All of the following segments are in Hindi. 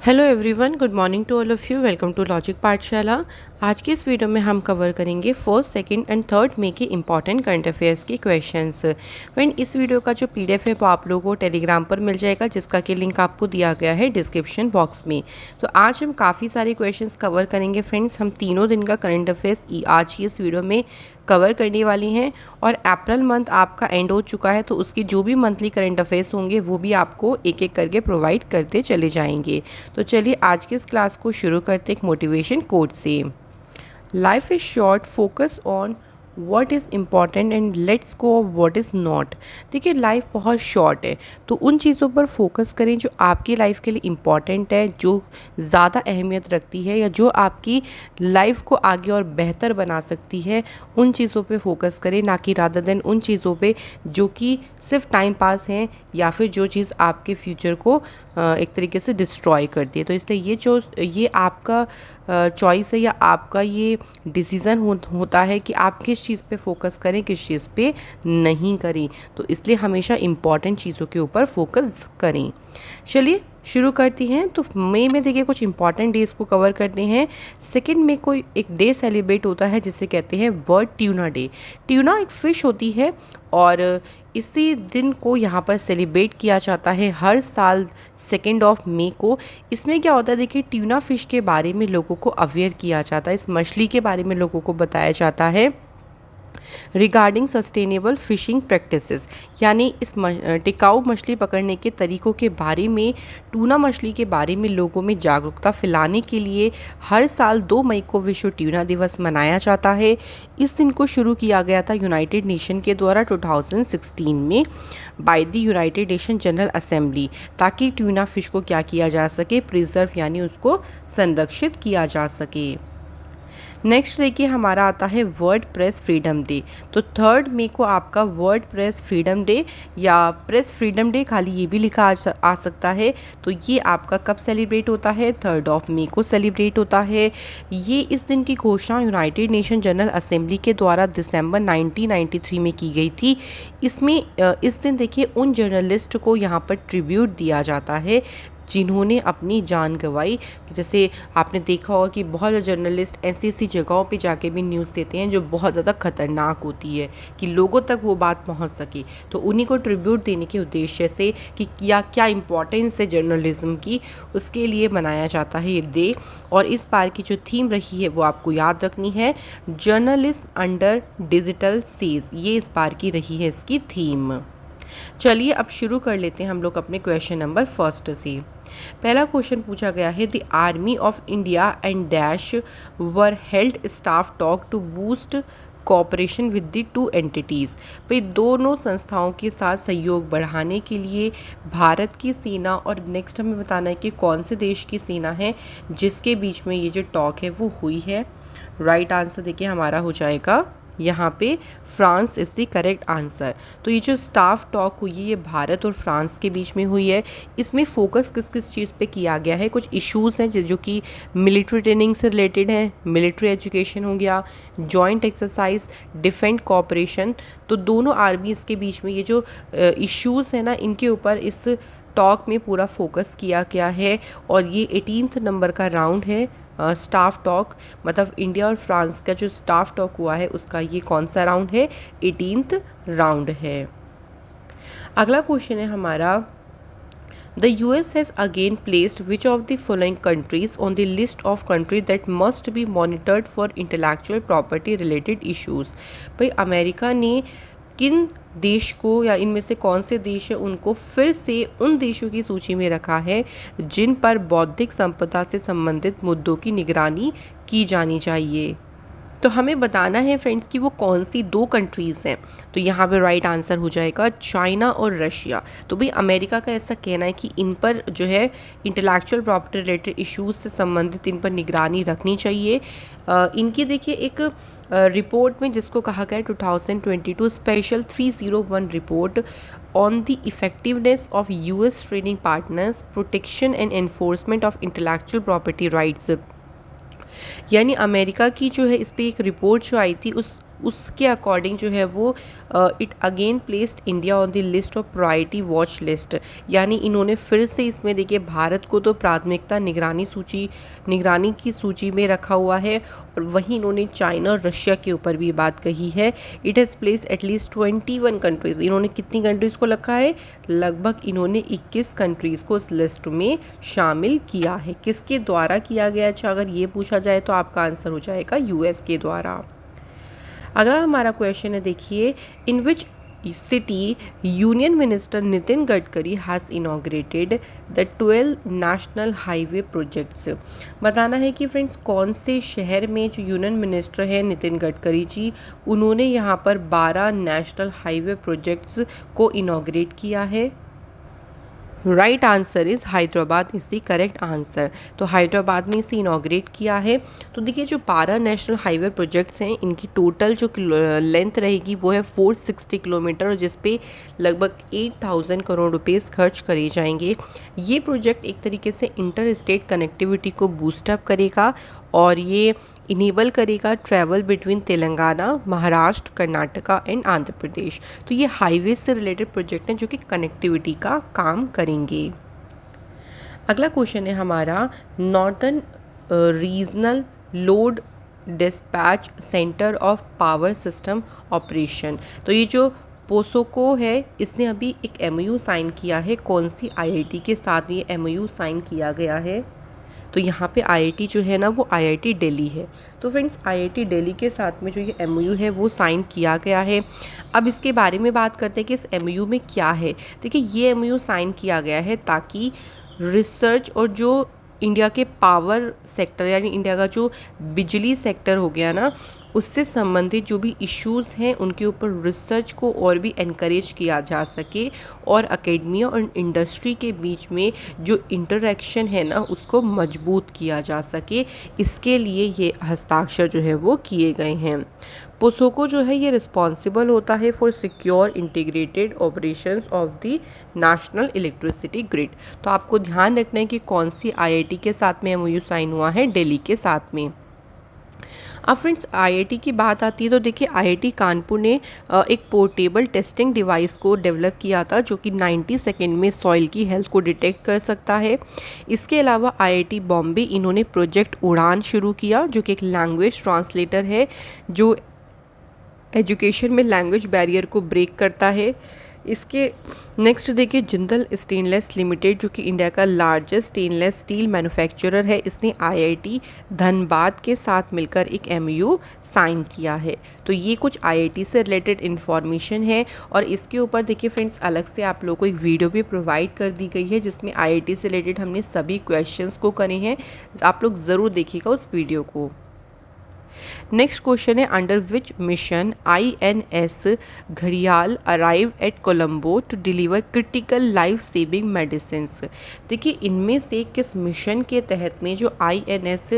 Hello everyone, good morning to all of you. Welcome to Logic Pathshala. आज की इस वीडियो में हम कवर करेंगे first, second and third May के इंपॉर्टेंट करंट अफेयर्स के क्वेश्चंस। फ्रेंड, इस वीडियो का जो पीडीएफ है वो आप लोगों को टेलीग्राम पर मिल जाएगा, जिसका कि लिंक आपको दिया गया है डिस्क्रिप्शन बॉक्स में। तो आज हम काफ़ी सारे क्वेश्चंस कवर करेंगे फ्रेंड्स। हम तीनों दिन का करंट अफेयर्स आज की इस वीडियो में कवर करने वाली हैं। और अप्रैल मंथ आपका एंड हो चुका है, तो उसकी जो भी मंथली करंट अफेयर्स होंगे वो भी आपको एक एक करके प्रोवाइड करते चले जाएंगे। तो चलिए आज की इस क्लास को शुरू करते एक मोटिवेशन कोट से। Life is short, focus on what is important and let's go of what is not. देखिए, लाइफ बहुत शॉर्ट है, तो उन चीज़ों पर फोकस करें जो आपकी लाइफ के लिए इम्पॉर्टेंट है, जो ज़्यादा अहमियत रखती है या जो आपकी लाइफ को आगे और बेहतर बना सकती है। उन चीज़ों पे फोकस करें, ना कि रादर देन उन चीज़ों पे जो कि सिर्फ टाइम पास हैं या फिर जो चीज़ आपके फ्यूचर को एक तरीके से डिस्ट्रॉय करती है। तो इसलिए ये आपका चॉइस है या आपका ये डिसीज़न होता है कि आप किस चीज़ पे फोकस करें, किस चीज़ पे नहीं करें। तो इसलिए हमेशा इम्पॉर्टेंट चीज़ों के ऊपर फोकस करें। चलिए शुरू करती हैं। तो मई में देखिए कुछ इंपॉर्टेंट डेज़ को कवर करते हैं। सेकेंड मई को एक डे सेलिब्रेट होता है जिसे कहते हैं वर्ल्ड ट्यूना डे। ट्यूना एक फ़िश होती है और इसी दिन को यहाँ पर सेलिब्रेट किया जाता है हर साल सेकेंड ऑफ मई को। इसमें क्या होता है, देखिए, ट्यूना फ़िश के बारे में लोगों को अवेयर किया जाता है, इस मछली के बारे में लोगों को बताया जाता है रिगार्डिंग सस्टेनेबल फिशिंग प्रैक्टिसेस, यानी इस टिकाऊ मछली पकड़ने के तरीकों के बारे में, टूना मछली के बारे में लोगों में जागरूकता फैलाने के लिए हर साल 2 मई को विश्व ट्यूना दिवस मनाया जाता है। इस दिन को शुरू किया गया था यूनाइटेड नेशन के द्वारा 2016 में by the United nation general assembly, ताकि ट्यूना फिश को क्या किया जा सके, प्रिजर्व यानी उसको संरक्षित किया जा सके। नेक्स्ट देखिए हमारा आता है वर्ल्ड प्रेस फ्रीडम डे। तो 3 मई को आपका वर्ल्ड प्रेस फ्रीडम डे या प्रेस फ्रीडम डे, खाली ये भी लिखा आ सकता है। तो ये आपका कब सेलिब्रेट होता है, 3 मई को सेलिब्रेट होता है। ये इस दिन की घोषणा यूनाइटेड नेशन जनरल असेंबली के द्वारा दिसंबर 1993 में की गई थी। इसमें इस दिन देखिए उन जर्नलिस्ट को यहाँ पर ट्रिब्यूट दिया जाता है जिन्होंने अपनी जान गंवाई। जैसे आपने देखा होगा कि बहुत ज़्यादा जर्नलिस्ट ऐसी ऐसी जगहों पे जाके भी न्यूज़ देते हैं जो बहुत ज़्यादा ख़तरनाक होती है कि लोगों तक वो बात पहुंच सके। तो उन्हीं को ट्रिब्यूट देने के उद्देश्य से कि क्या इम्पोर्टेंस है जर्नलिज्म की, उसके लिए मनाया जाता है ये डे। और इस बार की जो थीम रही है वो आपको याद रखनी है, जर्नलिज्म अंडर डिजिटल सेज। ये इस बार की रही है इसकी थीम। चलिए अब शुरू कर लेते हैं हम लोग अपने क्वेश्चन नंबर फर्स्ट से। पहला क्वेश्चन पूछा गया है, the army of India and dash were held staff talk to boost cooperation with the 2 entities. भाई दोनों संस्थाओं के साथ सहयोग बढ़ाने के लिए भारत की सेना और नेक्स्ट हमें बताना है कि कौन से देश की सेना है जिसके बीच में ये जो टॉक है वो हुई है। राइट आंसर देखिए हमारा हो जाएगा यहाँ पे France is the correct answer. तो ये जो स्टाफ टॉक हुई है ये भारत और फ्रांस के बीच में हुई है। इसमें फोकस किस किस चीज़ पे किया गया है, कुछ इश्यूज़ हैं जो कि मिलिट्री ट्रेनिंग से रिलेटेड हैं, मिलिट्री एजुकेशन हो गया, जॉइंट एक्सरसाइज, डिफेंस कोऑपरेशन। तो दोनों आर्मीज़ के बीच में ये जो इश्यूज़ हैं ना, इनके ऊपर इस टॉक में पूरा फोकस किया गया है। और ये 18th नंबर का राउंड है स्टाफ टॉक, मतलब इंडिया और फ्रांस का जो स्टाफ टॉक हुआ है उसका ये कौन सा राउंड है, 18th राउंड है। अगला क्वेश्चन है हमारा, the US has again placed which of the following countries on the list of countries that must be monitored for intellectual property related issues। भाई अमेरिका ने किन देश को या इनमें से कौन से देश है उनको फिर से उन देशों की सूची में रखा है जिन पर बौद्धिक संपदा से संबंधित मुद्दों की निगरानी की जानी चाहिए। तो हमें बताना है फ्रेंड्स कि वो कौन सी 2 कंट्रीज़ हैं। तो यहाँ पे राइट आंसर हो जाएगा चाइना और रशिया। तो भाई अमेरिका का ऐसा कहना है कि इन पर जो है इंटेलेक्चुअल प्रॉपर्टी रिलेटेड इश्यूज से संबंधित इन पर निगरानी रखनी चाहिए। इनकी देखिए एक रिपोर्ट में जिसको कहा गया 2022 special 301 report on the effectiveness of US training partners protection and enforcement of intellectual property rights, यानी अमेरिका की जो है इस पर एक रिपोर्ट जो आई थी उसके अकॉर्डिंग जो है वो it again placed India on the list of priority watch list, यानी इन्होंने फिर से इसमें देखिए भारत को तो प्राथमिकता निगरानी की सूची में रखा हुआ है, और वहीं इन्होंने चाइना और रशिया के ऊपर भी बात कही है। It has place at least 21 countries, इन्होंने कितनी कंट्रीज़ को रखा है, लगभग इन्होंने 21 कंट्रीज़ को इस लिस्ट में शामिल किया है। किसके द्वारा किया गया? अच्छा, अगर ये पूछा जाए तो आपका आंसर हो जाएगा यूएस के द्वारा। अगला हमारा क्वेश्चन है, देखिए, in which city union minister Nitin Gadkari has inaugurated the 12 national highway projects. बताना है कि फ्रेंड्स कौन से शहर में जो यूनियन मिनिस्टर हैं नितिन गडकरी जी, उन्होंने यहाँ पर 12 नेशनल हाईवे प्रोजेक्ट्स को इनॉग्रेट किया है। Right answer is Hyderabad is the correct answer. तो हैदराबाद में इसे इनॉग्रेट किया है। तो देखिए जो 12 नेशनल हाईवे प्रोजेक्ट्स हैं, इनकी टोटल जो लेंथ रहेगी वो है 460 किलोमीटर, और जिस पे लगभग 8000 करोड़ रुपीस खर्च करे जाएंगे। ये प्रोजेक्ट एक तरीके से इंटर स्टेट कनेक्टिविटी को बूस्टअप करेगा, और ये इनेबल करेगा travel between Telangana, Maharashtra, Karnataka and Andhra Pradesh. तो ये हाईवे से रिलेटेड प्रोजेक्ट हैं जो कि कनेक्टिविटी का काम करेंगे। अगला क्वेश्चन है हमारा, northern regional load dispatch centre of power system operation. तो ये जो पोसोको है, इसने अभी एक एमओयू साइन किया है। कौन सी आईआईटी के साथ ये एमओयू साइन किया गया है? तो यहाँ पे आईआईटी जो है ना वो आईआईटी दिल्ली है। तो फ्रेंड्स आईआईटी दिल्ली के साथ में जो ये एमओयू है वो साइन किया गया है। अब इसके बारे में बात करते हैं कि इस एमओयू में क्या है। देखिए ये एमओयू साइन किया गया है ताकि रिसर्च और जो इंडिया के पावर सेक्टर यानी इंडिया का जो बिजली सेक्टर हो गया ना, उससे संबंधित जो भी इश्यूज़ हैं उनके ऊपर रिसर्च को और भी एनकरेज किया जा सके, और एकेडमिया और इंडस्ट्री के बीच में जो इंटरेक्शन है ना उसको मजबूत किया जा सके। इसके लिए ये हस्ताक्षर जो है वो किए गए हैं। पोसोको जो है ये रिस्पॉन्सिबल होता है for secure integrated operations of the national electricity grid. तो आपको ध्यान रखना है कि कौन सी आईआईटी के साथ में एमओयू साइन हुआ है, दिल्ली के साथ में। अब फ्रेंड्स आईआईटी की बात आती है तो देखिए आईआईटी कानपुर ने एक पोर्टेबल टेस्टिंग डिवाइस को डेवलप किया था जो कि 90 सेकेंड में सॉइल की हेल्थ को डिटेक्ट कर सकता है। इसके अलावा आईआईटी बॉम्बे इन्होंने प्रोजेक्ट उड़ान शुरू किया जो कि एक लैंग्वेज ट्रांसलेटर है जो एजुकेशन में लैंग्वेज बैरियर को ब्रेक करता है। इसके नेक्स्ट देखिए जिंदल स्टेनलेस लिमिटेड जो कि इंडिया का लार्जेस्ट स्टेनलेस स्टील मैन्युफैक्चरर है, इसने आईआईटी धनबाद के साथ मिलकर एक एमओयू साइन किया है। तो ये कुछ आईआईटी से रिलेटेड इन्फॉर्मेशन है, और इसके ऊपर देखिए फ्रेंड्स अलग से आप लोगों को एक वीडियो भी प्रोवाइड कर दी गई है जिसमें आईआईटी से रिलेटेड हमने सभी क्वेश्चंस को करे हैं। आप लोग ज़रूर देखिएगा उस वीडियो को। नेक्स्ट क्वेश्चन है, अंडर विच मिशन INS घड़ियाल arrive at Colombo to deliver critical life saving medicines. देखिए इनमें से किस मिशन के तहत में जो INS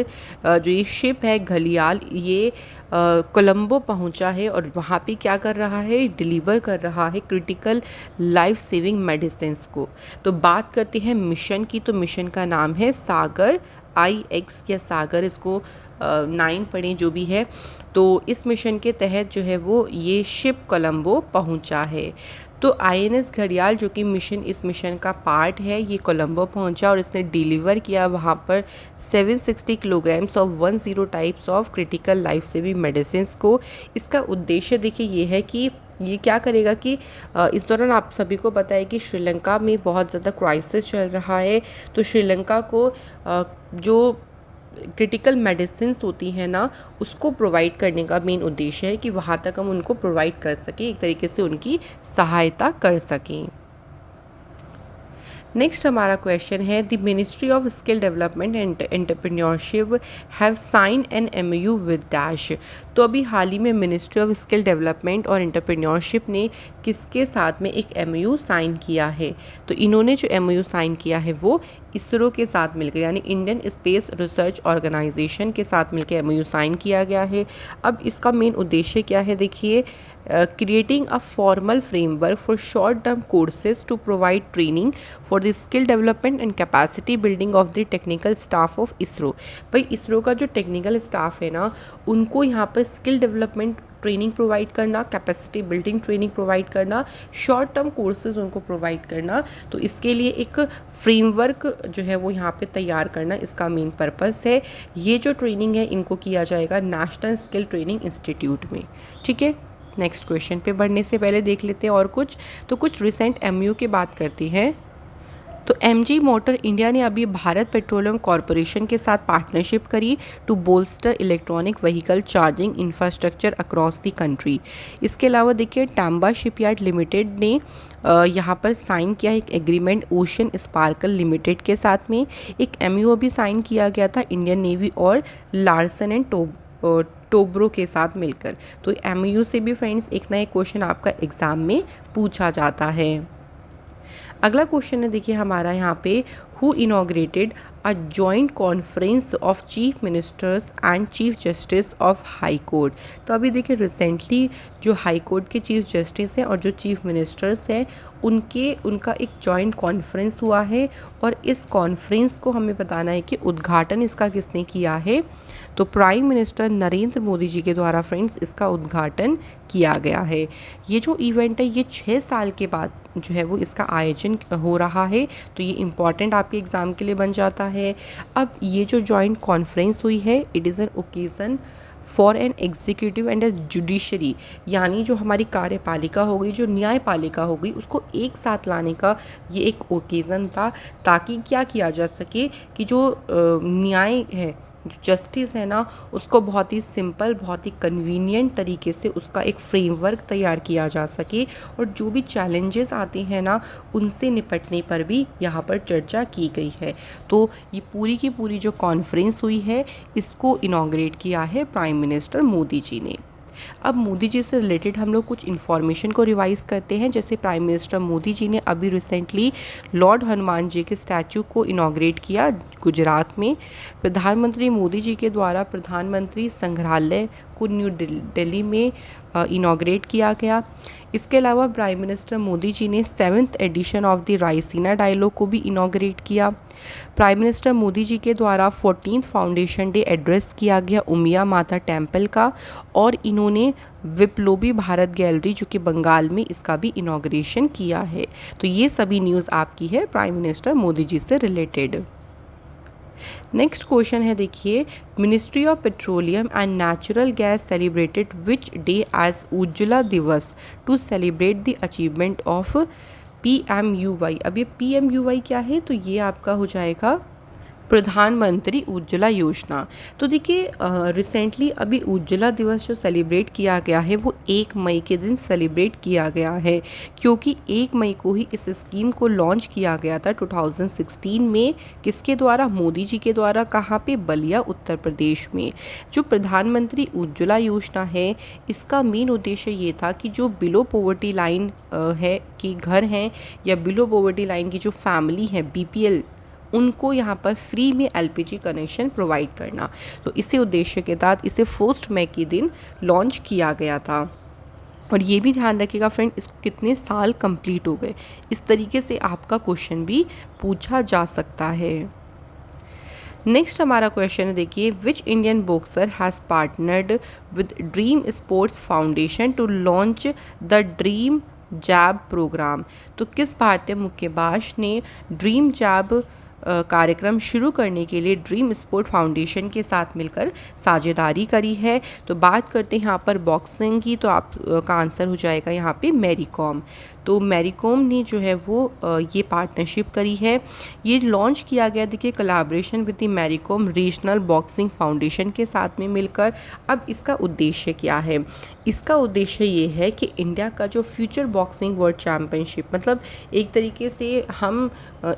जो ये शिप है घड़ियाल, ये कोलंबो पहुंचा है और वहाँ पे क्या कर रहा है, डिलीवर कर रहा है क्रिटिकल लाइफ सेविंग मेडिसिन्स को। तो बात करते हैं मिशन की, तो मिशन का नाम है सागर IX या सागर, इसको 9 पढ़ें जो भी है। तो इस मिशन के तहत जो है वो ये शिप कोलंबो पहुंचा है। तो INS घड़ियाल जो कि इस मिशन का पार्ट है, ये कोलंबो पहुंचा और इसने डिलीवर किया वहाँ पर 760 kilograms of 10 types of critical life saving medicine को। इसका उद्देश्य देखिए ये है कि ये क्या करेगा कि इस दौरान आप सभी को पता है कि श्रीलंका में बहुत ज़्यादा क्राइसिस चल रहा है। तो श्रीलंका को जो क्रिटिकल मेडिसिन्स होती हैं ना उसको प्रोवाइड करने का मेन उद्देश्य है कि वहाँ तक हम उनको प्रोवाइड कर सकें, एक तरीके से उनकी सहायता कर सकें। नेक्स्ट हमारा क्वेश्चन है, the ministry of skill development and entrepreneurship have sign an MOU with dash. तो अभी हाल ही में मिनिस्ट्री ऑफ स्किल डेवलपमेंट और एंटरप्रेन्योरशिप ने किसके साथ में एक MOU साइन किया है? तो इन्होंने जो MOU साइन किया है वो इसरो के साथ मिलकर यानी इंडियन स्पेस रिसर्च ऑर्गेनाइजेशन के साथ मिलकर MOU साइन किया गया है। अब इसका मेन उद्देश्य क्या है, देखिए creating a formal framework for short-term courses to provide training for the skill development and capacity building of the technical staff of ISRO। भाई इसरो का जो टेक्निकल स्टाफ है ना उनको यहाँ पर स्किल डेवलपमेंट ट्रेनिंग प्रोवाइड करना, कैपेसिटी बिल्डिंग ट्रेनिंग प्रोवाइड करना, शॉर्ट टर्म कोर्सेज उनको प्रोवाइड करना। तो इसके लिए एक फ्रेमवर्क जो है वो यहाँ पे तैयार करना इसका मेन पर्पस है। ये जो ट्रेनिंग है इनको किया जाएगा नेशनल स्किल ट्रेनिंग इंस्टीट्यूट में। ठीक है, नेक्स्ट क्वेश्चन पे बढ़ने से पहले देख लेते हैं और कुछ रिसेंट एमयू की बात करती हैं। तो एमजी मोटर इंडिया ने अभी भारत पेट्रोलियम कॉरपोरेशन के साथ पार्टनरशिप करी to bolster electronic vehicle charging infrastructure across the country. इसके अलावा देखिए टांबा शिपयार्ड लिमिटेड ने यहाँ पर साइन किया एक एग्रीमेंट ओशन स्पार्कल लिमिटेड के साथ में। एक एमयू भी साइन किया गया था इंडियन नेवी और लार्सन एंड टोब्रो के साथ मिलकर। तो एमयू से भी फ्रेंड्स एक ना एक क्वेश्चन आपका एग्ज़ाम में पूछा जाता है। अगला क्वेश्चन है देखिए हमारा यहाँ पे, who inaugurated a joint conference of chief ministers and chief justice of high court. तो अभी देखिए रिसेंटली जो हाई कोर्ट के चीफ जस्टिस हैं और जो चीफ मिनिस्टर्स हैं उनका एक जॉइंट कॉन्फ्रेंस हुआ है और इस कॉन्फ्रेंस को हमें बताना है कि उद्घाटन इसका किसने किया है। तो प्राइम मिनिस्टर नरेंद्र मोदी जी के द्वारा फ्रेंड्स इसका उद्घाटन किया गया है। ये जो इवेंट है ये 6 साल के बाद जो है वो इसका आयोजन हो रहा है। तो ये इम्पॉर्टेंट आपके एग्ज़ाम के लिए बन जाता है। अब ये जो जॉइंट कॉन्फ्रेंस हुई है it is an occasion for an executive and A judiciary, यानी जो हमारी कार्यपालिका हो गई, जो न्यायपालिका हो गई, उसको एक साथ लाने का ये एक ओकेज़न था, ताकि क्या किया जा सके कि जो न्याय है, जस्टिस है ना, उसको बहुत ही सिंपल, बहुत ही कन्वीनियंट तरीके से उसका एक फ्रेमवर्क तैयार किया जा सके और जो भी चैलेंजेस आते हैं ना उनसे निपटने पर भी यहाँ पर चर्चा की गई है। तो ये पूरी की पूरी जो कॉन्फ्रेंस हुई है इसको इनॉग्रेट किया है प्राइम मिनिस्टर मोदी जी ने। अब मोदी जी से रिलेटेड हम लोग कुछ इन्फॉर्मेशन को रिवाइज़ करते हैं। जैसे प्राइम मिनिस्टर मोदी जी ने अभी रिसेंटली लॉर्ड हनुमान जी के स्टैचू को इनॉग्रेट किया गुजरात में। प्रधानमंत्री मोदी जी के द्वारा प्रधानमंत्री संग्रहालय को न्यू दिल्ली में इनॉग्रेट किया गया। इसके अलावा प्राइम मिनिस्टर मोदी जी ने 7th edition of the Raisina Dialogue को भी इनॉग्रेट किया। प्राइम मिनिस्टर मोदी जी के द्वारा 14th फाउंडेशन डे एड्रेस किया गया उमिया माता टेम्पल का, और इन्होंने विप्लोबी भारत गैलरी जो कि बंगाल में इसका भी इनॉग्रेशन किया है। तो ये सभी न्यूज़ आपकी है प्राइम मिनिस्टर मोदी जी से रिलेटेड। नेक्स्ट क्वेश्चन है देखिए, ministry of petroleum and natural gas celebrated which day as Ujjwala Diwas to celebrate the achievement of PMUY। अब ये PMUY क्या है, तो ये आपका हो जाएगा प्रधानमंत्री उज्ज्वला योजना। तो देखिए रिसेंटली अभी उज्ज्वला दिवस जो सेलिब्रेट किया गया है वो 1 मई के दिन सेलिब्रेट किया गया है, क्योंकि 1 मई को ही इस स्कीम को लॉन्च किया गया था 2016 में। किसके द्वारा? मोदी जी के द्वारा। कहाँ पे? बलिया उत्तर प्रदेश में। जो प्रधानमंत्री उज्ज्वला योजना है इसका मेन उद्देश्य ये था कि जो बिलो पॉवर्टी लाइन है कि घर हैं या बिलो पॉवर्टी लाइन की जो फैमिली है BPL, उनको यहाँ पर फ्री में LPG कनेक्शन प्रोवाइड करना। तो इसी उद्देश्य के तहत इसे 1 मई के दिन लॉन्च किया गया था। और ये भी ध्यान रखिएगा फ्रेंड, इसको कितने साल कंप्लीट हो गए, इस तरीके से आपका क्वेश्चन भी पूछा जा सकता है। नेक्स्ट हमारा क्वेश्चन है देखिए, which Indian boxer has partnered with Dream Sports Foundation to launch the Dream Jab programme. तो किस भारतीय मुक्केबाज ने ड्रीम जैब कार्यक्रम शुरू करने के लिए ड्रीम स्पोर्ट फाउंडेशन के साथ मिलकर साझेदारी करी है? तो बात करते हैं यहाँ पर बॉक्सिंग की, तो आपका आंसर हो जाएगा यहाँ पे मैरी कॉम। तो मैरी कॉम ने जो है वो ये पार्टनरशिप करी है। ये लॉन्च किया गया देखिए collaboration with the Mary Kom Regional Boxing Foundation के साथ में मिलकर। अब इसका उद्देश्य क्या है? इसका उद्देश्य ये है कि इंडिया का जो फ्यूचर बॉक्सिंग वर्ल्ड चैम्पियनशिप, मतलब एक तरीके से हम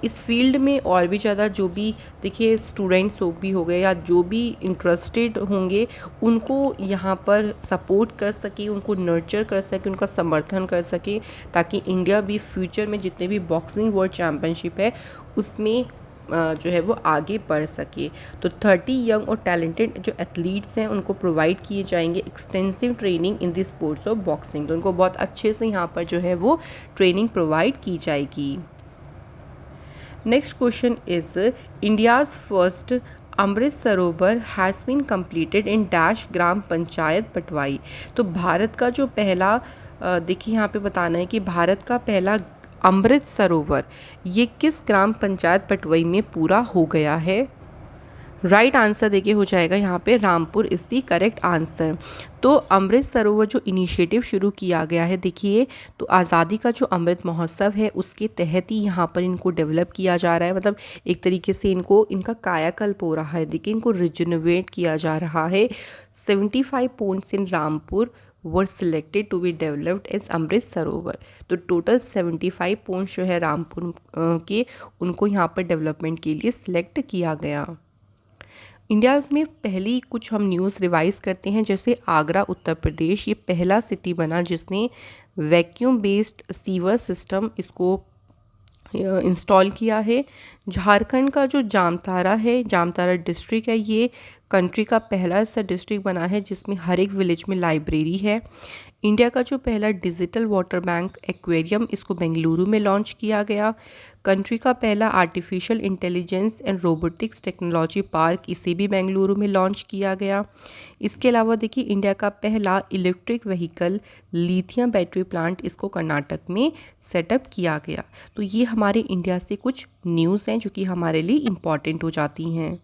इस फील्ड में और भी ज़्यादा जो भी देखिए स्टूडेंट्स भी हो गए या जो भी इंटरेस्टेड होंगे उनको यहाँ पर सपोर्ट कर सके, उनको नर्चर कर सके, उनका समर्थन कर सके, ताकि इंडिया भी फ्यूचर में जितने भी बॉक्सिंग वर्ल्ड चैम्पियनशिप है उसमें जो है वो आगे बढ़ सके। तो 30 यंग और टैलेंटेड जो एथलीट्स हैं उनको प्रोवाइड किए जाएंगे extensive training in the sports of boxing. तो उनको बहुत अच्छे से यहाँ पर जो है वो ट्रेनिंग प्रोवाइड की जाएगी। Next question is, India's first Amrit Sarovar has been completed in dash Gram Panchayat Patwai. तो भारत का जो पहला देखिए यहाँ पे बताना है कि भारत का पहला अमृत सरोवर ये किस ग्राम पंचायत पटवाई में पूरा हो गया है। राइट आंसर देखिए हो जाएगा यहाँ पे Rampur is the correct answer. तो अमृत सरोवर जो इनिशिएटिव शुरू किया गया है देखिए, तो आज़ादी का जो अमृत महोत्सव है उसके तहत ही यहाँ पर इनको डेवलप किया जा रहा है। मतलब एक तरीके से इनका कायाकल्प हो रहा है, देखिए इनको रिजनोवेट किया जा रहा है। 75 points in Rampur were selected to be developed as Amrit Sarovar. तो टोटल 75 पॉइंट्स जो है रामपुर के उनको यहाँ पर डेवलपमेंट के लिए सिलेक्ट किया गया। इंडिया में पहली कुछ हम न्यूज़ रिवाइज करते हैं, जैसे आगरा उत्तर प्रदेश ये पहला सिटी बना जिसने वैक्यूम बेस्ड सीवर सिस्टम इसको इंस्टॉल किया है। झारखंड का जो जामताड़ा है, जामताड़ा डिस्ट्रिक्ट है, ये कंट्री का पहला ऐसा डिस्ट्रिक्ट बना है जिसमें हर एक विलेज में लाइब्रेरी है। इंडिया का जो पहला डिजिटल वाटर बैंक एक्वेरियम इसको बेंगलुरु में लॉन्च किया गया। कंट्री का पहला artificial intelligence and robotics technology park इसे भी बेंगलुरु में लॉन्च किया गया। इसके अलावा देखिए इंडिया का पहला electric vehicle lithium battery plant इसको कर्नाटक में सेटअप किया गया। तो ये हमारे इंडिया से कुछ न्यूज़ हैं जो कि हमारे लिए इम्पॉर्टेंट हो जाती हैं।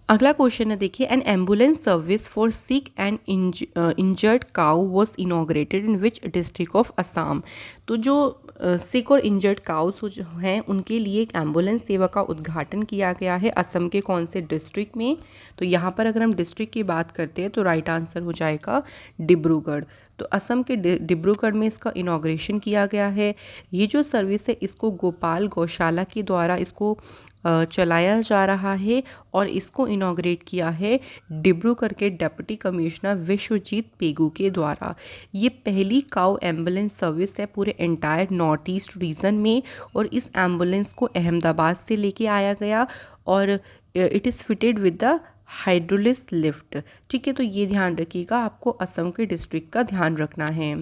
अगला क्वेश्चन है देखिए, N ambulance service for sick and injured cow was inaugurated in which district of Assam. तो जो सिक और इंजर्ड काउस जो हैं उनके लिए एक एम्बुलेंस सेवा का उद्घाटन किया गया है असम के कौन से डिस्ट्रिक्ट में। तो यहाँ पर अगर हम डिस्ट्रिक्ट की बात करते हैं तो राइट आंसर हो जाएगा डिब्रूगढ़। तो असम के डिब्रूगढ़ में इसका इनाग्रेशन किया गया है। ये जो सर्विस है इसको गोपाल गौशाला के द्वारा इसको चलाया जा रहा है और इसको इनाग्रेट किया है डिब्रूगढ़ के डिप्टी कमिश्नर विश्वजीत पेगू के द्वारा। ये पहली काउ एम्बुलेंस सर्विस है पूरे एंटायर नॉर्थ ईस्ट रीजन में और इस एम्बुलेंस को अहमदाबाद से लेके आया गया और it is fitted with the hydrolysis lift. ठीक है, तो ये ध्यान रखिएगा, आपको असम के डिस्ट्रिक्ट का ध्यान रखना है।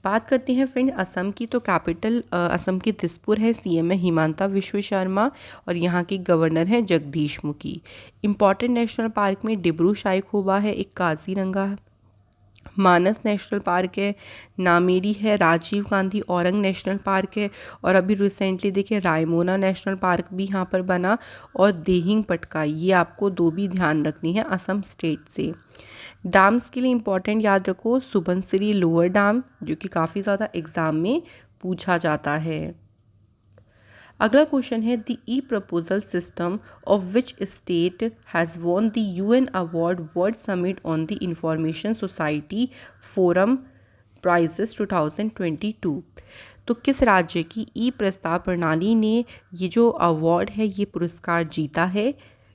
बात करते हैं फ्रेंड असम की, तो कैपिटल असम की दिसपुर है, सीएम है हिमांता विश्व शर्मा और यहाँ के गवर्नर हैं Jagdish Mukhi. Important national park में डिब्रू साइखोवा है, एक काजीरंगा मानस नेशनल पार्क है, नामेरी है, राजीव गांधी औरंग नेशनल पार्क है और अभी रिसेंटली देखिए रायमोना नेशनल पार्क भी यहाँ पर बना और देहिंग पटका, ये आपको दो भी ध्यान रखनी है असम स्टेट से। डैम्स के लिए इंपॉर्टेंट याद रखो, सुबनसिरी लोअर डैम जो कि काफ़ी ज़्यादा एग्जाम में पूछा जाता है। अगला क्वेश्चन है, the e proposal system of which state has won the UN award World Summit on the Information Society Forum prizes 2022। तो किस राज्य की ई प्रस्ताव प्रणाली ने ये जो अवार्ड है ये पुरस्कार जीता है।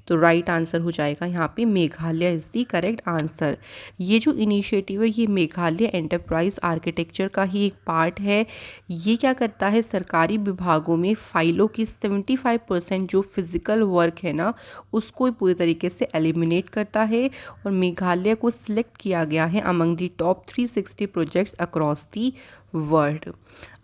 तो राइट आंसर हो जाएगा यहाँ पे Meghalaya is the correct answer. ये जो इनिशिएटिव है ये मेघालय एंटरप्राइज आर्किटेक्चर का ही एक पार्ट है। ये क्या करता है, सरकारी विभागों में फाइलों की 75% जो फिज़िकल वर्क है ना उसको पूरी तरीके से एलिमिनेट करता है और मेघालय को सिलेक्ट किया गया है among the top 360 projects across the world.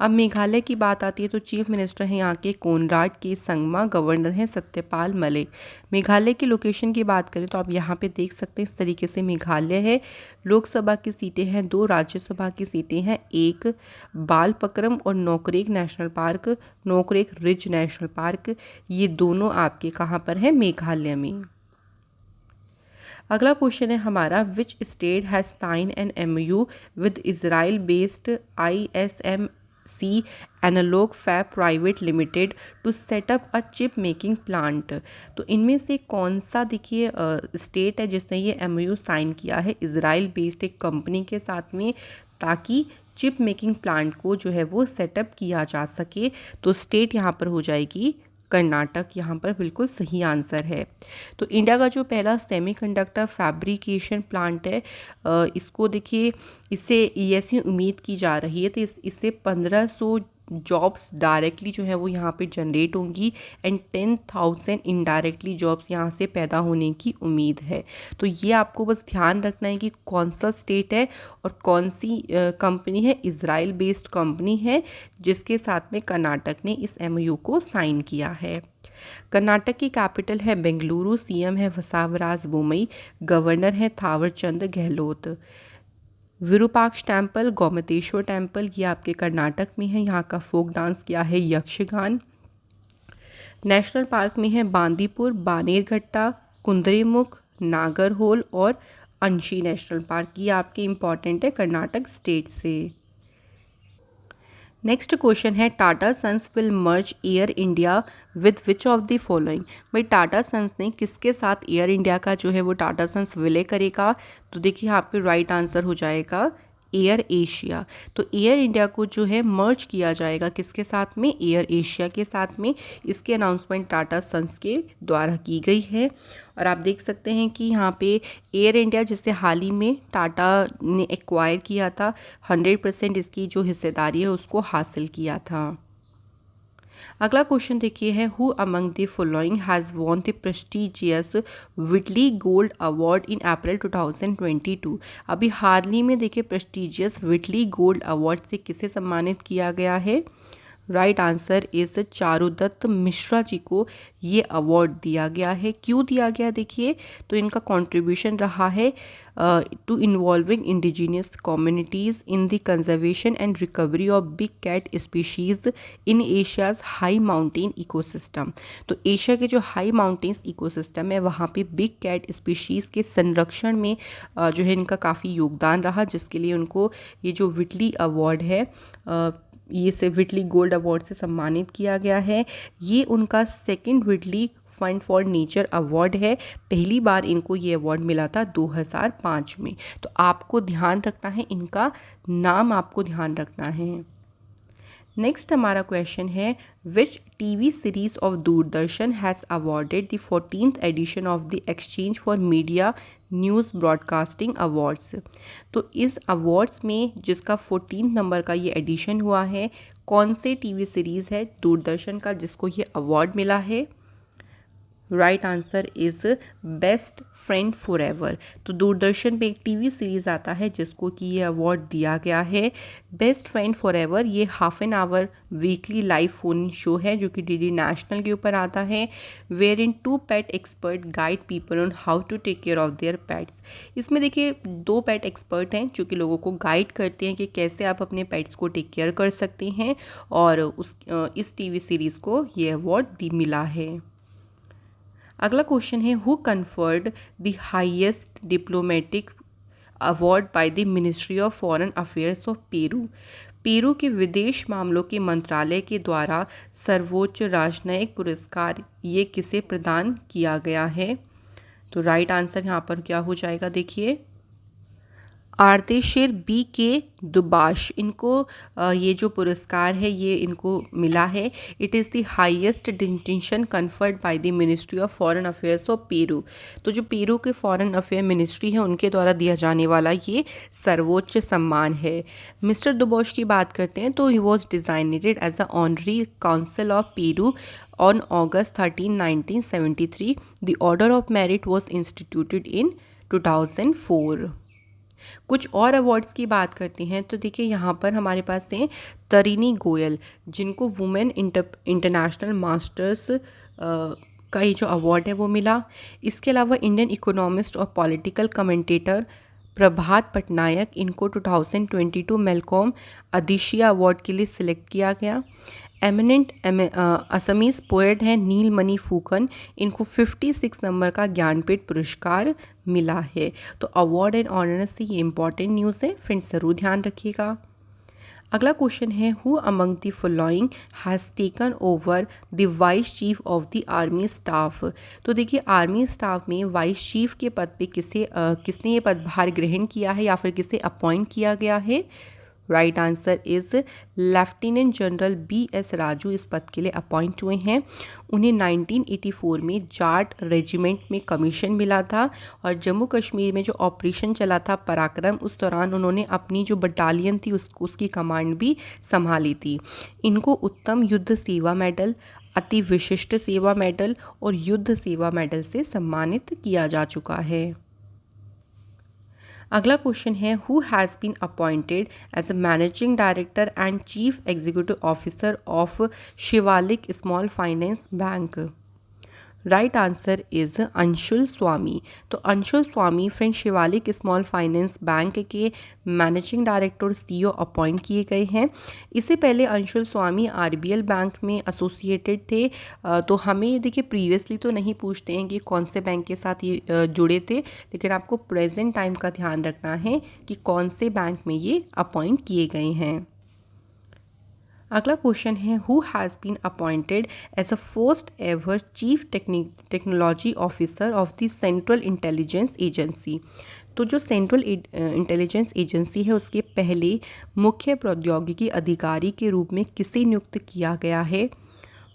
अब मेघालय की बात आती है तो चीफ मिनिस्टर हैं यहाँ के कोनराड के संगमा, गवर्नर हैं सत्यपाल मलिक। मेघालय की लोकेशन की बात करें तो आप यहाँ पे देख सकते हैं इस तरीके से मेघालय है। लोकसभा की सीटें हैं 2, राज्यसभा की सीटें हैं 1, बालपक्रम और Nokrek national park, Nokrek ridge national park, ये दोनों आपके कहाँ पर हैं, मेघालय में। अगला क्वेश्चन है हमारा, which state has sign an MOU with Israel based ISMC Analog Fab Private Limited to set up a chip making plant. तो इनमें से कौन सा देखिए स्टेट है जिसने ये MOU साइन किया है इजराइल बेस्ड एक कंपनी के साथ में, ताकि चिप मेकिंग प्लांट को जो है वो सेटअप किया जा सके। तो स्टेट यहाँ पर हो जाएगी कर्नाटक, यहाँ पर बिल्कुल सही आंसर है। तो इंडिया का जो पहला सेमीकंडक्टर फैब्रिकेशन प्लांट है इसको देखिए इससे ऐसी उम्मीद की जा रही है तो इससे 1500 जॉब्स डायरेक्टली जो है वो यहाँ पे जनरेट होंगी एंड 10,000 इनडायरेक्टली जॉब्स यहाँ से पैदा होने की उम्मीद है। तो ये आपको बस ध्यान रखना है कि कौन सा स्टेट है और कौन सी कंपनी है, इजराइल बेस्ड कंपनी है जिसके साथ में कर्नाटक ने इस MOU को साइन किया है। कर्नाटक की कैपिटल है बेंगलुरु, सीएम है वसावराज बोमई, गवर्नर है थावरचंद गहलोत। विरूपाक्ष टेम्पल, गोमतेश्वर टेम्पल, ये आपके कर्नाटक में है। यहाँ का फोक डांस क्या है? यक्षगान। नेशनल पार्क में है बांदीपुर, बानेरघट्टा, कुंद्रेमुख, नागरहोल और अंशी नेशनल पार्क। ये आपके इम्पॉर्टेंट है कर्नाटक स्टेट से। नेक्स्ट क्वेश्चन है Tata Sons will merge Air India with which of the following. भाई टाटा सन्स ने किसके साथ एयर इंडिया का जो है वो टाटा सन्स विलय करेगा? तो देखिए यहाँ पे राइट आंसर हो जाएगा एयर एशिया। तो एयर इंडिया को जो है मर्ज किया जाएगा किसके साथ में? एयर एशिया के साथ में। इसकी अनाउंसमेंट टाटा सन्स के द्वारा की गई है। और आप देख सकते हैं कि यहाँ पे एयर इंडिया जिसे हाल ही में टाटा ने एक्वायर किया था, 100% इसकी जो हिस्सेदारी है उसको हासिल किया था। अगला क्वेश्चन देखिए है who among the following has won the prestigious Whitley gold award in April 2022। अभी हाल ही में देखिए प्रेस्टिजियस विटली गोल्ड अवार्ड से किसे सम्मानित किया गया है? राइट आंसर इस चारुदत्त मिश्रा जी को ये अवार्ड दिया गया है। क्यों दिया गया? देखिए तो इनका कंट्रीब्यूशन रहा है to involving indigenous communities in the conservation and recovery of big cat species in Asia's high mountain ecosystem. तो एशिया के जो हाई माउंटेन्स इकोसिस्टम है वहाँ पे बिग कैट स्पीशीज़ के संरक्षण में जो है इनका काफ़ी योगदान रहा, जिसके लिए उनको ये जो विटली अवार्ड है ये से विटली गोल्ड अवार्ड से सम्मानित किया गया है। ये उनका second विटली fund for nature award है। पहली बार इनको ये अवार्ड मिला था 2005 में। तो आपको ध्यान रखना है, इनका नाम आपको ध्यान रखना है। नेक्स्ट हमारा क्वेश्चन है which TV series of Doordarshan has awarded the 14th edition of the exchange for media news broadcasting awards. तो इस अवार्ड्स में जिसका 14 नंबर का ये एडिशन हुआ है, कौन से टीवी सीरीज़ है दूरदर्शन का जिसको ये अवार्ड मिला है? Right answer is best friend forever. तो दूरदर्शन पे एक टीवी सीरीज़ आता है जिसको कि ये अवार्ड दिया गया है बेस्ट फ्रेंड फॉरएवर। ये half an hour weekly live phone show है जो कि डीडी नेशनल के ऊपर आता है, where in 2 pet expert guide people on how to take care of their pets. इसमें देखिए 2 पेट एक्सपर्ट हैं जो कि लोगों को गाइड करते हैं कि कैसे आप अपने पेट्स को टेक केयर कर सकते हैं, और इस टीवी सीरीज़ को ये अवार्ड मिला है। अगला क्वेश्चन है who conferred the highest diplomatic award by the ministry of foreign affairs of Peru. Peru के विदेश मामलों के मंत्रालय के द्वारा सर्वोच्च राजनयिक पुरस्कार ये किसे प्रदान किया गया है? तो राइट आंसर यहाँ पर क्या हो जाएगा? देखिए आर्देशिर बी के दुबाश, इनको ये जो पुरस्कार है ये इनको मिला है। It is the highest distinction conferred by the ministry of foreign affairs of Peru. तो जो पेरू के फॉरेन अफेयर मिनिस्ट्री है उनके द्वारा दिया जाने वाला ये सर्वोच्च सम्मान है। मिस्टर दुबोश की बात करते हैं तो he was designated as a honorary council of Peru on August 13, 1973। The order of merit was instituted in 2004। कुछ और अवार्ड्स की बात करते हैं तो देखिए यहाँ पर हमारे पास हैं तरिनी गोयल, जिनको वुमेन इंटरनेशनल मास्टर्स का ये जो अवार्ड है वो मिला। इसके अलावा इंडियन इकोनॉमिस्ट और पॉलिटिकल कमेंटेटर प्रभात पटनायक, इनको 2022 मेलकॉम अदिशिया अवार्ड के लिए सिलेक्ट किया गया। एमिनेंट असमीज पोएट हैं नीलमणि फूकन, इनको 56 नंबर का ज्ञानपीठ पुरस्कार मिला है। तो अवार्ड एंड ऑनर से ये इंपॉर्टेंट न्यूज़ है, फ्रेंड्स ज़रूर ध्यान रखिएगा। अगला क्वेश्चन है who among the following has taken over the vice chief of the army staff. तो देखिए आर्मी स्टाफ में वाइस चीफ के पद पे किसने ये पदभार ग्रहण किया है या फिर किसे अपॉइंट किया गया है? Right answer is lieutenant general BS Raju इस पद के लिए अपॉइंट हुए हैं। उन्हें 1984 में जाट रेजिमेंट में कमीशन मिला था और जम्मू कश्मीर में जो ऑपरेशन चला था पराक्रम, उस दौरान उन्होंने अपनी जो बटालियन थी उसकी कमांड भी संभाली थी। इनको उत्तम युद्ध सेवा मेडल, अति विशिष्ट सेवा मेडल और युद्ध सेवा मेडल से सम्मानित किया जा चुका है। अगला क्वेश्चन है who has been appointed as a managing director and chief executive officer of Shivalik small finance bank. Right answer is Anshul Swami. तो अंशुल स्वामी फ्रेंड शिवालिक स्मॉल फाइनेंस बैंक के मैनेजिंग डायरेक्टर और सीईओ अपॉइंट किए गए हैं। इससे पहले अंशुल स्वामी आरबीएल बैंक में एसोसिएटेड थे। तो हमें देखिए प्रीवियसली तो नहीं पूछते हैं कि कौन से बैंक के साथ ये जुड़े थे, लेकिन आपको प्रेजेंट टाइम का ध्यान रखना है कि कौन से बैंक में ये अपॉइंट किए गए हैं। अगला क्वेश्चन है, who has been appointed as a first ever chief technology officer of the central intelligence agency. तो जो सेंट्रल इंटेलिजेंस एजेंसी है उसके पहले मुख्य प्रौद्योगिकी अधिकारी के रूप में किसे नियुक्त किया गया है?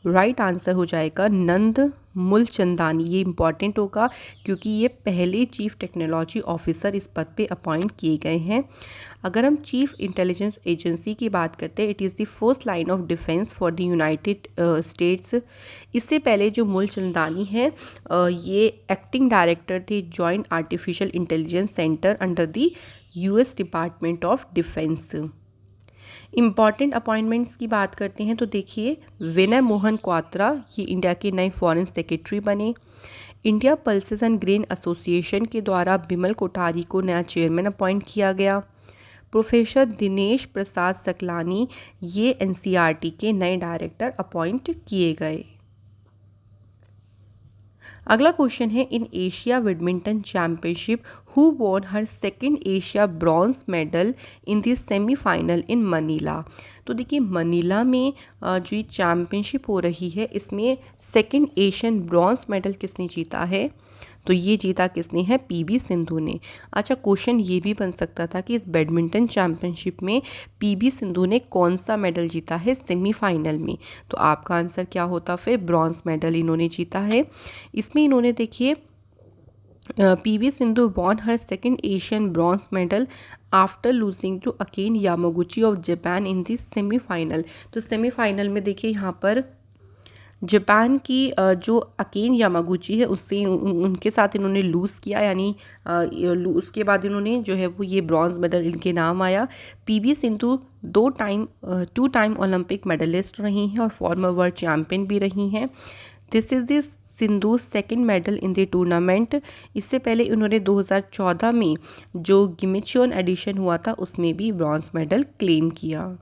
राइट आंसर हो जाएगा नंद मूलचंदानी। ये इंपॉर्टेंट होगा क्योंकि ये पहले चीफ टेक्नोलॉजी ऑफिसर इस पद पे अपॉइंट किए गए हैं। अगर हम चीफ इंटेलिजेंस एजेंसी की बात करते हैं, it is the first line of defence for the United states. इससे पहले जो मूलचंदानी है ये एक्टिंग डायरेक्टर थे joint artificial intelligence centre under the US department of defence. Important appointments की बात करते हैं तो देखिए विनय मोहन क्वात्रा ये इंडिया के नए फॉरेन सेक्रेटरी बने। India pulses and grain association के द्वारा बिमल कोठारी को नया चेयरमैन अपॉइंट किया गया। प्रोफेसर दिनेश प्रसाद सकलानी ये एनसीईआरटी के नए डायरेक्टर अपॉइंट किए गए। अगला क्वेश्चन है, in Asia badminton championship who won her second Asia bronze medal in the semifinal in Manila. तो देखिए मनीला में जो ये चैंपियनशिप हो रही है इसमें सेकेंड एशियन ब्रॉन्ज मेडल किसने जीता है? तो ये जीता किसने है? पीवी सिंधु ने। अच्छा, क्वेश्चन ये भी बन सकता था कि इस बैडमिंटन चैंपियनशिप में पीवी सिंधु ने कौन सा मेडल जीता है सेमीफाइनल में? तो आपका आंसर क्या होता? फिर ब्रॉन्ज मेडल इन्होंने जीता है। इसमें इन्होंने देखिए PV Sindhu won her second Asian bronze medal after losing to Akane Yamaguchi of Japan in the semifinal. तो सेमीफाइनल में देखिए यहाँ पर जापान की जो अकेन यामागुची है उससे उनके साथ इन्होंने लूज़ किया, यानी उसके बाद इन्होंने जो है वो ये ब्रॉन्ज मेडल इनके नाम आया। PV Sindhu two time Olympic medallist रही हैं और फॉर्मर वर्ल्ड चैम्पियन भी रही हैं। This is this Sindhu second medal in the tournament. इससे पहले उन्होंने 2014 में जो गिमिचोन एडिशन हुआ था उसमें भी ब्रॉन्ज मेडल क्लेम किया।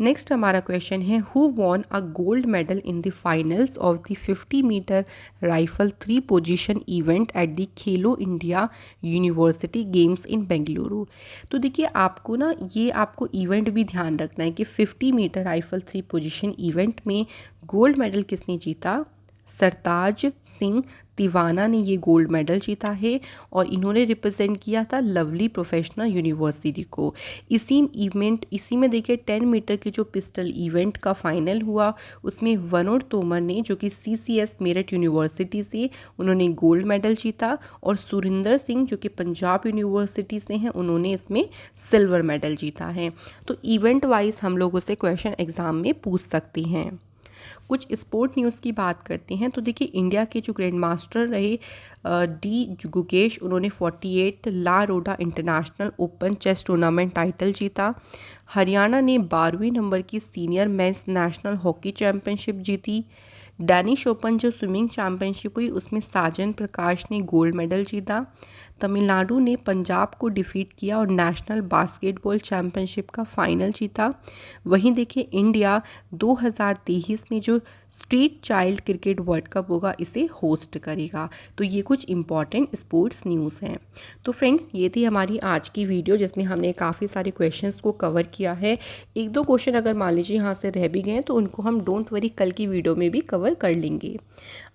नेक्स्ट हमारा क्वेश्चन है, who won a gold medal in the finals of the 50 metre rifle 3 position event at the Khelo India university games in Bengaluru. तो देखिए आपको ना ये आपको इवेंट भी ध्यान रखना है कि 50 मीटर राइफल 3 पोजीशन इवेंट में गोल्ड मेडल किसने जीता? सरताज सिंह तिवाना ने ये गोल्ड मेडल जीता है और इन्होंने रिप्रेजेंट किया था लवली प्रोफेशनल यूनिवर्सिटी को। इसी में देखिए 10 मीटर की जो पिस्टल इवेंट का फाइनल हुआ उसमें वरुण तोमर ने, जो कि सीसीएस मेरठ यूनिवर्सिटी से, उन्होंने गोल्ड मेडल जीता और सुरिंदर सिंह जो कि पंजाब यूनिवर्सिटी से हैं उन्होंने इसमें सिल्वर मेडल जीता है। तो इवेंट वाइज हम लोग उसे क्वेश्चन एग्जाम में पूछ सकते हैं। कुछ स्पोर्ट न्यूज़ की बात करते हैं तो देखिए इंडिया के जो ग्रैंड मास्टर रहे डी गुकेश, उन्होंने 48 La Roda international open chess tournament title जीता। हरियाणा ने 12वीं नंबर की senior men's national hockey championship जीती। डैनिश ओपन जो स्विमिंग चैंपियनशिप हुई उसमें साजन प्रकाश ने गोल्ड मेडल जीता। तमिलनाडु ने पंजाब को डिफीट किया और नेशनल बास्केटबॉल चैंपियनशिप का फाइनल जीता। वहीं देखिए इंडिया 2023 में जो street child cricket world cup होगा इसे होस्ट करेगा। तो ये कुछ इंपॉर्टेंट स्पोर्ट्स न्यूज़ हैं। तो फ्रेंड्स ये थी हमारी आज की वीडियो जिसमें हमने काफ़ी सारे क्वेश्चंस को कवर किया है। एक दो क्वेश्चन अगर मान लीजिए यहाँ से रह भी गए तो उनको हम डोंट वरी कल की वीडियो में भी कवर कर लेंगे।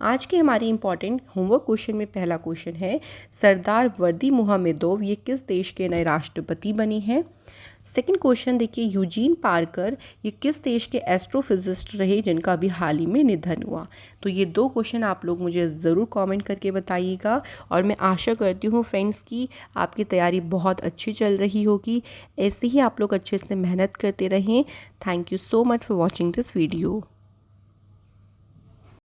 आज के हमारी इंपॉर्टेंट होमवर्क क्वेश्चन में पहला क्वेश्चन है, सरदार वर्दी मुहम्मदोव ये किस देश के नए राष्ट्रपति बनी है? सेकंड क्वेश्चन देखिए, यूजीन पार्कर ये किस देश के एस्ट्रोफिजिस्ट रहे जिनका अभी हाल ही में निधन हुआ? तो ये दो क्वेश्चन आप लोग मुझे ज़रूर कमेंट करके बताइएगा और मैं आशा करती हूँ फ्रेंड्स कि आपकी तैयारी बहुत अच्छी चल रही होगी। ऐसे ही आप लोग अच्छे से मेहनत करते रहें। Thank you so much for watching this video.